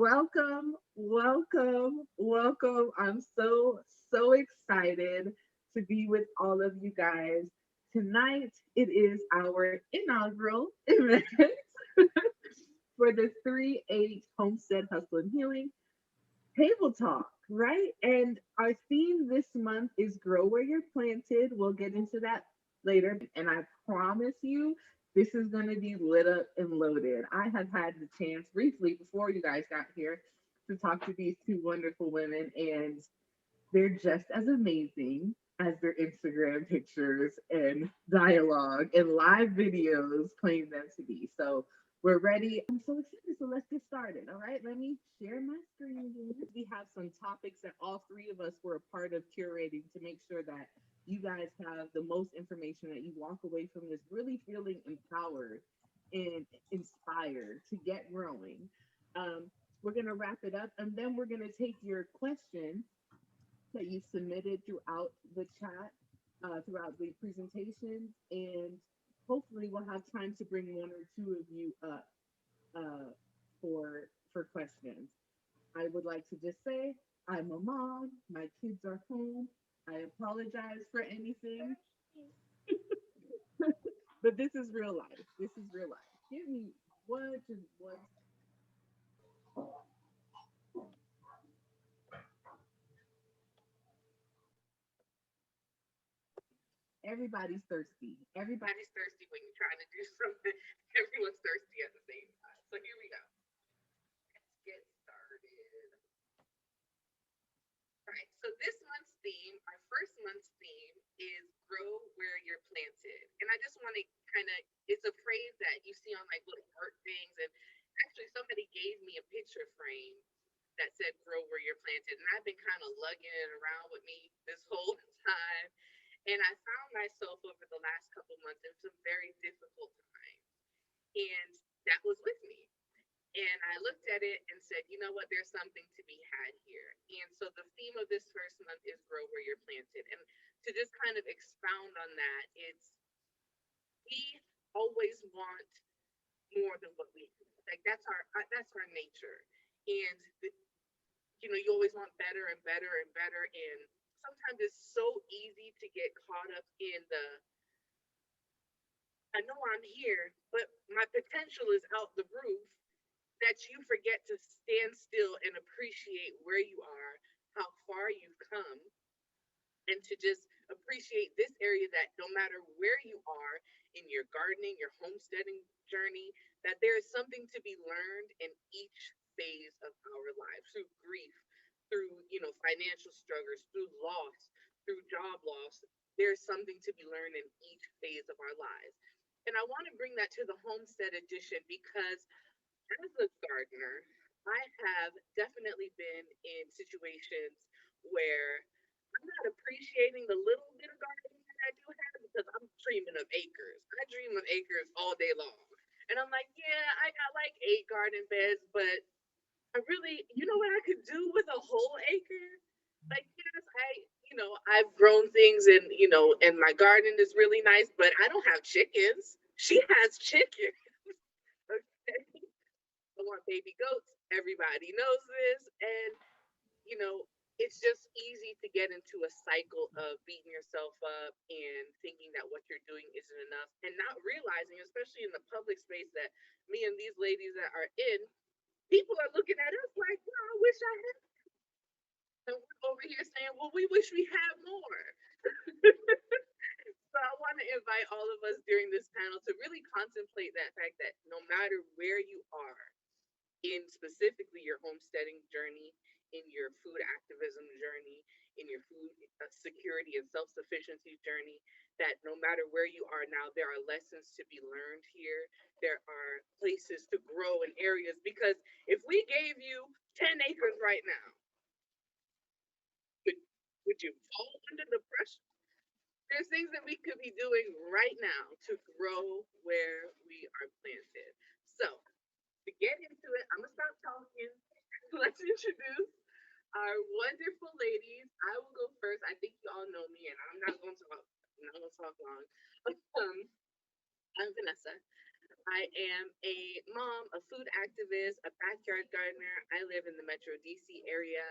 Welcome, welcome, welcome. I'm so excited to be with all of you guys. Tonight, it is our inaugural event for the 3-8 Homestead Hustle and Healing Table Talk, right? And our theme this month is Grow Where You're Planted. We'll get into that later. And I promise you, this is going to be lit up and loaded. I have had the chance briefly before you guys got here to talk to these two wonderful women, and they're just as amazing as their Instagram pictures and dialogue and live videos claim them to be. So we're ready. I'm so excited. So let's get started. All right. Let me share my screen. We have some topics that all three of us were a part of curating to make sure that you guys have the most information, that you walk away from this really feeling empowered and inspired to get growing. We're going to wrap it up, and then we're going to take your questions that you submitted throughout the chat, throughout the presentation, and hopefully we'll have time to bring one or two of you up for questions. I would like to just say I'm a mom. My kids are home. I apologize for anything, but this is real life. This is real life. Give me one. Everybody's thirsty. Everybody's thirsty when you're trying to do something. Everyone's thirsty at the same time. So here we go. Let's get started. Right. So this month's theme, our first month's theme, is grow where you're planted. And I just want to kind of, it's a phrase that you see on like little art things. And actually, somebody gave me a picture frame that said grow where you're planted. And I've been kind of lugging it around with me this whole time. And I found myself over the last couple months in some very difficult times. And that was with me. And I looked at it and said, you know what, there's something to be had here. And so the theme of this first month is grow where you're planted. And to just kind of expound on that, it's we always want more than what we have. Like that's our nature. And you always want better and better and better. And sometimes it's so easy to get caught up in the I know I'm here, but my potential is out the roof, that you forget to stand still and appreciate where you are, how far you've come, and to just appreciate this area, that no matter where you are in your gardening, your homesteading journey, that there is something to be learned in each phase of our lives, through grief, through financial struggles, through loss, through job loss. There's something to be learned in each phase of our lives. And I want to bring that to the homestead edition because as a gardener, I have definitely been in situations where I'm not appreciating the little bit of gardening that I do have because I'm dreaming of acres. I dream of acres all day long. And I'm like, yeah, I got like 8 garden beds, but I really, what I could do with a whole acre? Like, yes, I've grown things and my garden is really nice, but I don't have chickens. She has chickens. Okay. I want baby goats. Everybody knows this. And, you know, it's just easy to get into a cycle of beating yourself up and thinking that what you're doing isn't enough and not realizing, especially in the public space that me and these ladies that are in, people are looking at us like, well, I wish I had. And we're over here saying, well, we wish we had more. So I want to invite all of us during this panel to really contemplate that fact that no matter where you are, in specifically your homesteading journey, in your food activism journey, in your food security and self sufficiency journey, that no matter where you are now, there are lessons to be learned here. There are places to grow in areas because if we gave you 10 acres right now, would, would you fall under the pressure? There's things that we could be doing right now to grow where we are planted. So, to get into it, I'm gonna stop talking. Let's introduce our wonderful ladies. I will go first. I think you all know me, and I'm not going to talk. I'm not going to talk long. Um, I'm Vanessa. I am a mom, a food activist, a backyard gardener. I live in the Metro DC area,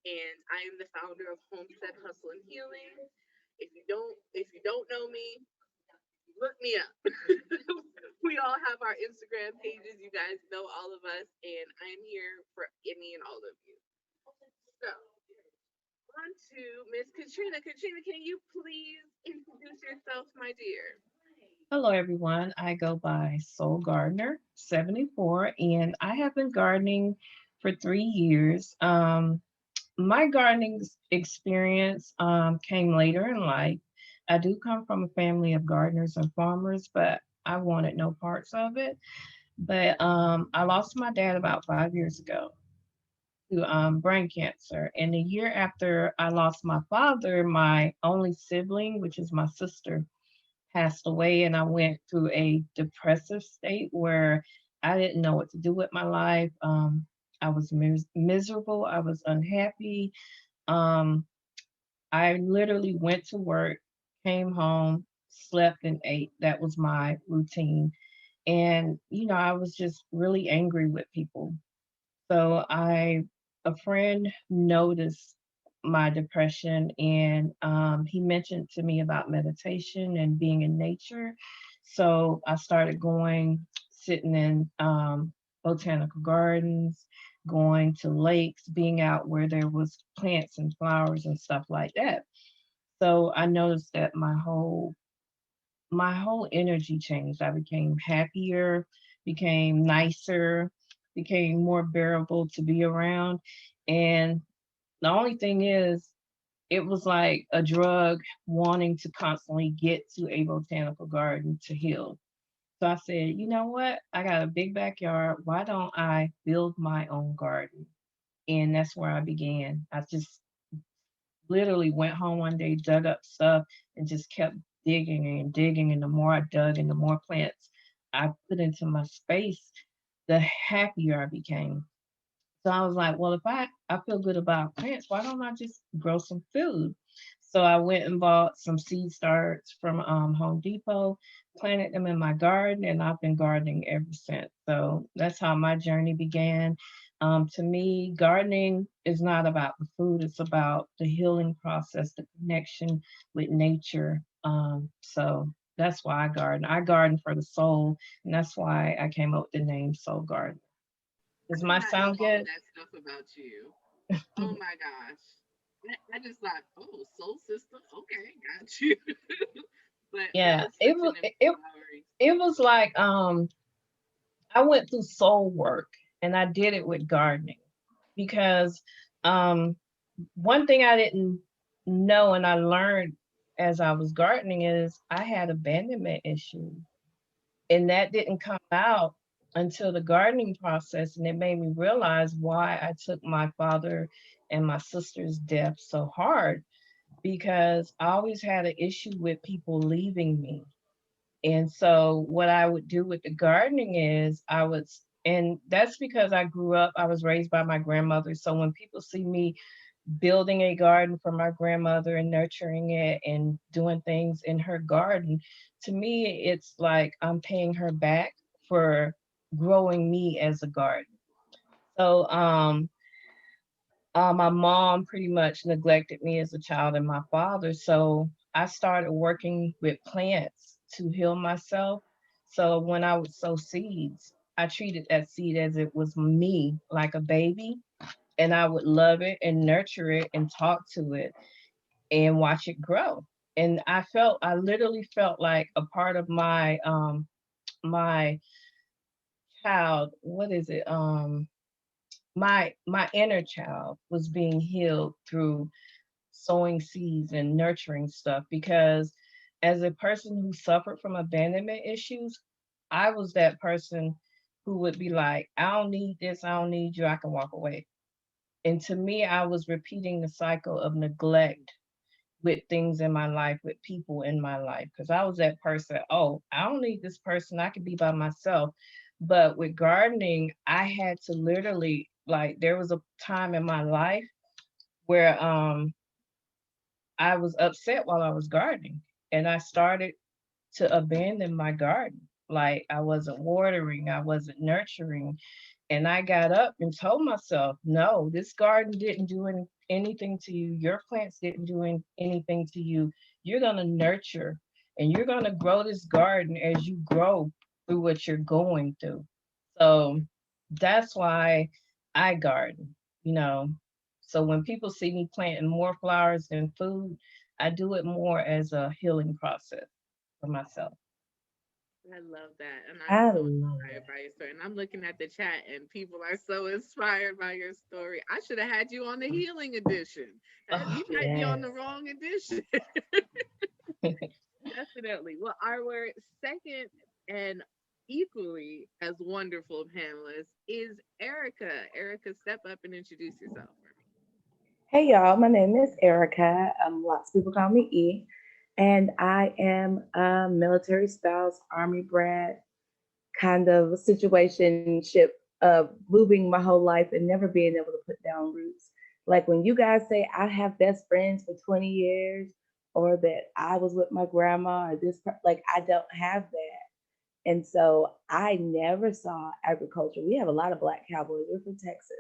and I am the founder of Homestead Hustle and Healing. If you don't know me, look me up. We all have our Instagram pages. You guys know all of us, and I'm here for any and all of you. So, on to Miss Katrina. Katrina, can you please introduce yourself, my dear? Hello, everyone. I go by Soul Gardener 74, and I have been gardening for 3 years. My gardening experience came later in life. I do come from a family of gardeners and farmers, but I wanted no parts of it. But I lost my dad about 5 years ago to brain cancer. And a year after I lost my father, my only sibling, which is my sister, passed away, and I went through a depressive state where I didn't know what to do with my life. I was miserable. I was unhappy. Um, I literally went to work, came home, slept, and ate. That was my routine. And, I was just really angry with people. So a friend noticed my depression, and he mentioned to me about meditation and being in nature. So I started going, sitting in botanical gardens, going to lakes, being out where there was plants and flowers and stuff like that. So I noticed that my whole energy changed. I became happier, became nicer, became more bearable to be around. And the only thing is, it was like a drug wanting to constantly get to a botanical garden to heal. So I said, you know what? I got a big backyard. Why don't I build my own garden? And that's where I began. I just literally went home one day, dug up stuff, and just kept digging and digging. And the more I dug and the more plants I put into my space, the happier I became. So I was like, well, if I feel good about plants, why don't I just grow some food? So I went and bought some seed starts from Home Depot, planted them in my garden, and I've been gardening ever since. So that's how my journey began. To me, gardening is not about the food, it's about the healing process, the connection with nature. So that's why I garden. I garden for the soul, and that's why I came up with the name Soul Garden. I Does did my not know sound all of good? that stuff about you. Oh my gosh. I just thought, oh, soul sister. Okay, got you. But that Yeah, is it such was an it, it empowering it was like I went through soul work, and I did it with gardening because um one thing I didn't know and I learned as I was gardening is I had abandonment issues, and that didn't come out until the gardening process, and it made me realize why I took my father and my sister's death so hard, because I always had an issue with people leaving me. And so what I would do with the gardening is and that's because I grew up, I was raised by my grandmother. So when people see me building a garden for my grandmother and nurturing it and doing things in her garden, to me, it's like I'm paying her back for growing me as a garden. So, my mom pretty much neglected me as a child and my father. So I started working with plants to heal myself. So when I would sow seeds, I treated that seed as it was me, like a baby, and I would love it and nurture it and talk to it and watch it grow. And I literally felt like a part of my child, what is it? My inner child was being healed through sowing seeds and nurturing stuff, because as a person who suffered from abandonment issues, I was that person who would be like, I don't need this, I don't need you, I can walk away. And to me, I was repeating the cycle of neglect with things in my life, with people in my life, because I was that person, oh, I don't need this person, I could be by myself. But with gardening, I had to literally, like, there was a time in my life where I was upset while I was gardening, and I started to abandon my garden. Like I wasn't watering, I wasn't nurturing. And I got up and told myself, no, this garden didn't do anything to you. Your plants didn't do anything to you. You're going to nurture and you're going to grow this garden as you grow through what you're going through. So that's why I garden, you know. So when people see me planting more flowers than food, I do it more as a healing process for myself. I love that. And I'm I so love inspired that. by your story. And I'm looking at the chat and people are so inspired by your story. I should have had you on the healing edition. You Oh, might be on the Yes. wrong edition. Definitely. Well, our second and equally as wonderful panelist is Erica. Erica, step up and introduce yourself for me. Hey y'all, my name is Erica. Lots of people call me E, and I am a military spouse, army brat, kind of a situationship of moving my whole life and never being able to put down roots. Like when you guys say I have best friends for 20 years, or that I was with my grandma, or like I don't have that. And so I never saw agriculture. We have a lot of black cowboys. We're from Texas.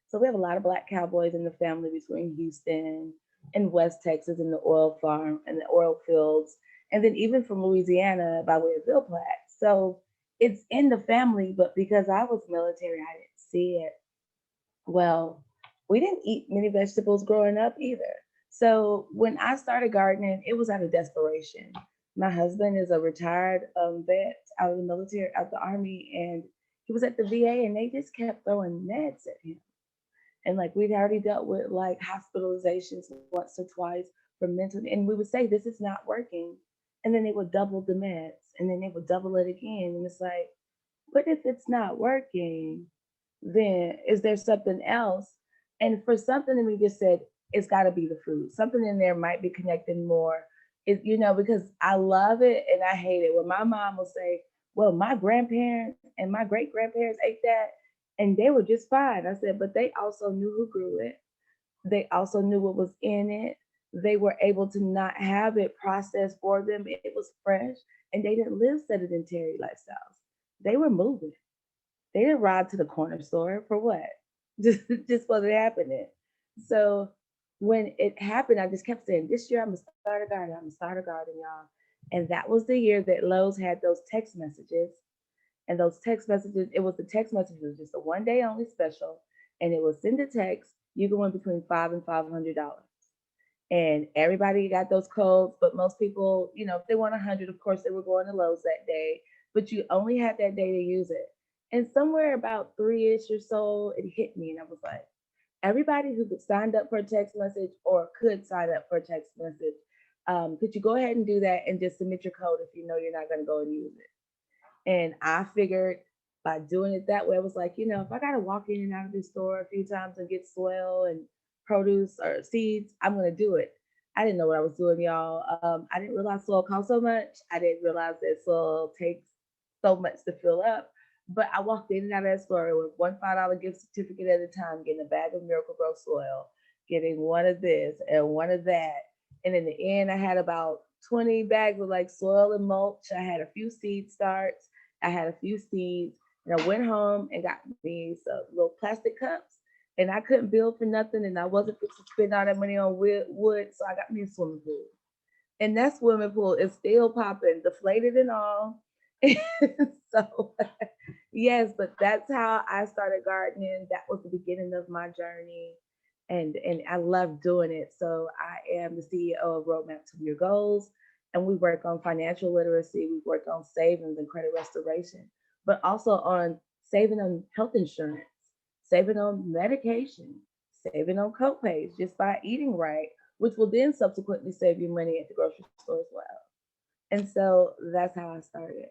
So we have a lot of black cowboys in the family between Houston and West Texas and the oil farm and the oil fields. And then even from Louisiana by way of Bill Platte. So it's in the family, but because I was military, I didn't see it. Well, we didn't eat many vegetables growing up either. So when I started gardening, it was out of desperation. My husband is a retired vet out of the military, out of the army, and he was at the VA, and they just kept throwing meds at him. And like we'd already dealt with like hospitalizations once or twice for mental, and we would say this is not working, and then they would double the meds, and then they would double it again, and it's like, what if it's not working? Then is there something else? And for something that we just said, it's got to be the food. Something in there might be connected more. Because I love it and I hate it. When my mom will say, well, my grandparents and my great grandparents ate that and they were just fine. I said, but they also knew who grew it. They also knew what was in it. They were able to not have it processed for them. It was fresh and they didn't live sedentary lifestyles. They were moving. They didn't ride to the corner store for what? Just wasn't happening. So when it happened, I just kept saying, this year I'm gonna start a garden. I'm gonna start a garden, y'all. And that was the year that Lowe's had those text messages. And those text messages, it was the text messages, just a 1 day only special. And it was send a text. You can win between $5 and $500. And everybody got those codes, but most people, if they won 100, of course they were going to Lowe's that day, but you only had that day to use it. And somewhere about three-ish or so, it hit me, and I was like, everybody who signed up for a text message or could sign up for a text message, could you go ahead and do that and just submit your code if you know you're not going to go and use it? And I figured by doing it that way, I was like, if I got to walk in and out of this store a few times and get soil and produce or seeds, I'm going to do it. I didn't know what I was doing, y'all. I didn't realize soil costs so much. I didn't realize that soil takes so much to fill up. But I walked in and out of that store with one $5 gift certificate at a time, getting a bag of Miracle Grow soil, getting one of this and one of that. And in the end, I had about 20 bags of like soil and mulch. I had a few seed starts. I had a few seeds, and I went home and got me some little plastic cups. And I couldn't build for nothing, and I wasn't fixing to spend all that money on wood, so I got me a swimming pool. And that swimming pool is still popping, deflated and all. So yes, but that's how I started gardening. That was the beginning of my journey. And I love doing it. So I am the CEO of Roadmap to Your Goals. And we work on financial literacy, we work on savings and credit restoration, but also on saving on health insurance, saving on medication, saving on copays just by eating right, which will then subsequently save you money at the grocery store as well. And so that's how I started.